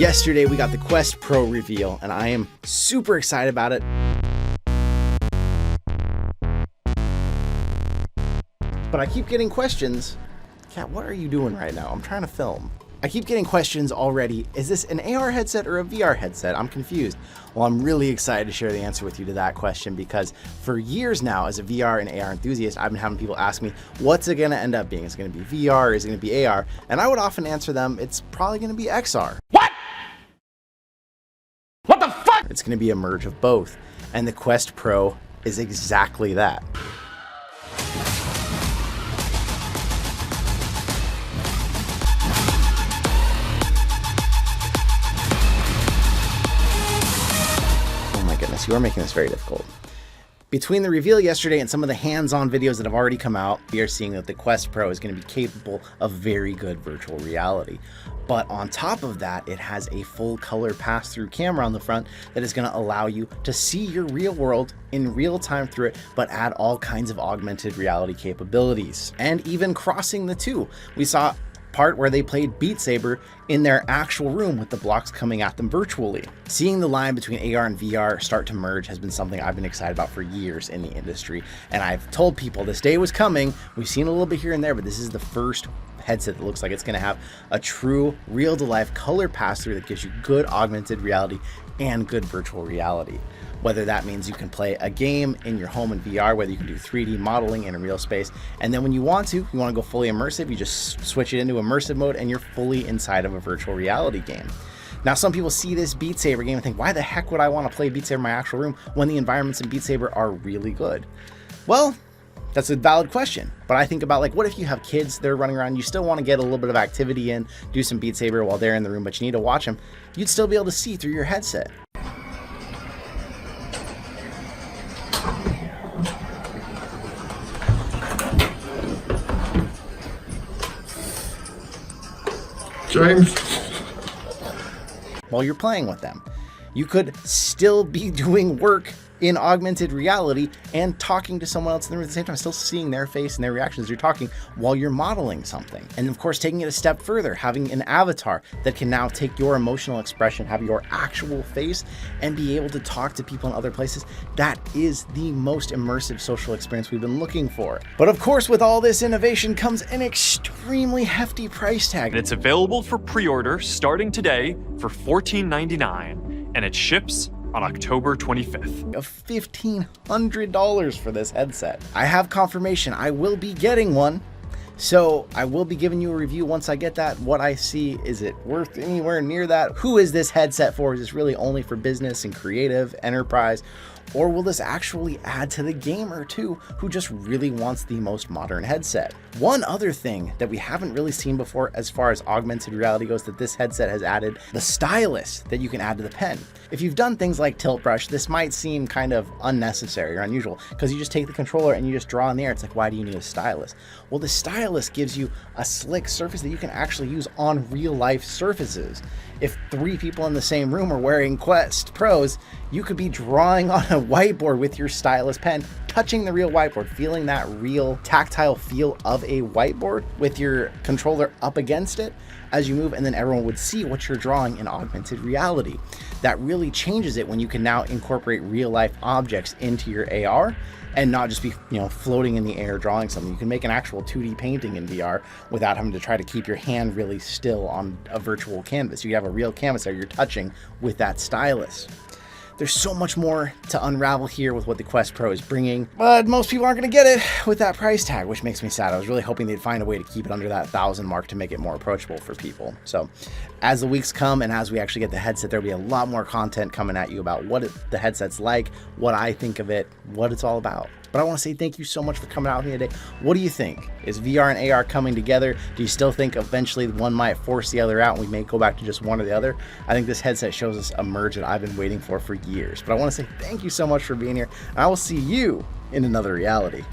Yesterday we got the Quest Pro reveal and I am super excited about it. But I keep getting questions. Kat, what are you doing right now? I'm trying to film. I keep getting questions already. Is this an AR headset or a VR headset? I'm confused. Well, I'm really excited to share the answer with you to that question because for years now, as a VR and AR enthusiast, I've been having people ask me, what's it gonna end up being? Is it gonna be VR? Is it gonna be AR? And I would often answer them, it's probably gonna be XR. What? What the fuck? It's gonna be a merge of both. And the Quest Pro is exactly that. You are making this very difficult. Between the reveal yesterday and some of the hands-on videos that have already come out, we are seeing that the Quest Pro is going to be capable of very good virtual reality. But on top of that, it has a full color pass-through camera on the front that is going to allow you to see your real world in real time through it, but add all kinds of augmented reality capabilities. And even crossing the two. We saw part where they played Beat Saber in their actual room with the blocks coming at them virtually. Seeing the line between AR and VR start to merge has been something I've been excited about for years in the industry. And I've told people this day was coming. We've seen a little bit here and there, but this is the first headset that looks like it's gonna have a true real-to-life color pass-through that gives you good augmented reality and good virtual reality. Whether that means you can play a game in your home in VR, whether you can do 3D modeling in a real space, and then when you want to go fully immersive, you just switch it into immersive mode and you're fully inside of a virtual reality game. Now, some people see this Beat Saber game and think, why the heck would I want to play Beat Saber in my actual room when the environments in Beat Saber are really good? Well, that's a valid question, but I think about, like, what if you have kids that are running around, you still want to get a little bit of activity in, do some Beat Saber while they're in the room, but you need to watch them, you'd still be able to see through your headset. James. While you're playing with them, you could still be doing work in augmented reality and talking to someone else in the room at the same time, still seeing their face and their reactions as you're talking while you're modeling something. And of course, taking it a step further, having an avatar that can now take your emotional expression, have your actual face, and be able to talk to people in other places. That is the most immersive social experience we've been looking for. But of course, with all this innovation comes an extremely hefty price tag. And it's available for pre-order starting today for $14.99, and it ships on October 25th. Of $1,500 for this headset. I have confirmation I will be getting one, so I will be giving you a review once I get that. What I see, is it worth anywhere near that? Who is this headset for? Is this really only for business and creative enterprise? Or will this actually add to the gamer too, who just really wants the most modern headset? One other thing that we haven't really seen before as far as augmented reality goes that this headset has added, the stylus that you can add to the pen. If you've done things like tilt brush, this might seem kind of unnecessary or unusual because you just take the controller and you just draw in the air. It's like, why do you need a stylus? Well, the stylus gives you a slick surface that you can actually use on real life surfaces. If 3 people in the same room are wearing Quest Pros, you could be drawing on a whiteboard with your stylus pen, touching the real whiteboard, feeling that real tactile feel of a whiteboard with your controller up against it as you move, and then everyone would see what you're drawing in augmented reality. That really changes it when you can now incorporate real life objects into your AR and not just be, floating in the air drawing something. You can make an actual 2D painting in VR without having to try to keep your hand really still on a virtual canvas. You have a real canvas that you're touching with that stylus. There's so much more to unravel here with what the Quest Pro is bringing, but most people aren't going to get it with that price tag, which makes me sad. I was really hoping they'd find a way to keep it under that 1,000 mark to make it more approachable for people. So as the weeks come and as we actually get the headset, there'll be a lot more content coming at you about what the headset's like, what I think of it, what it's all about. But I want to say thank you so much for coming out here today. What do you think? Is VR and AR coming together? Do you still think eventually one might force the other out and we may go back to just one or the other? I think this headset shows us a merge that I've been waiting for years. But I want to say thank you so much for being here, and I will see you in another reality.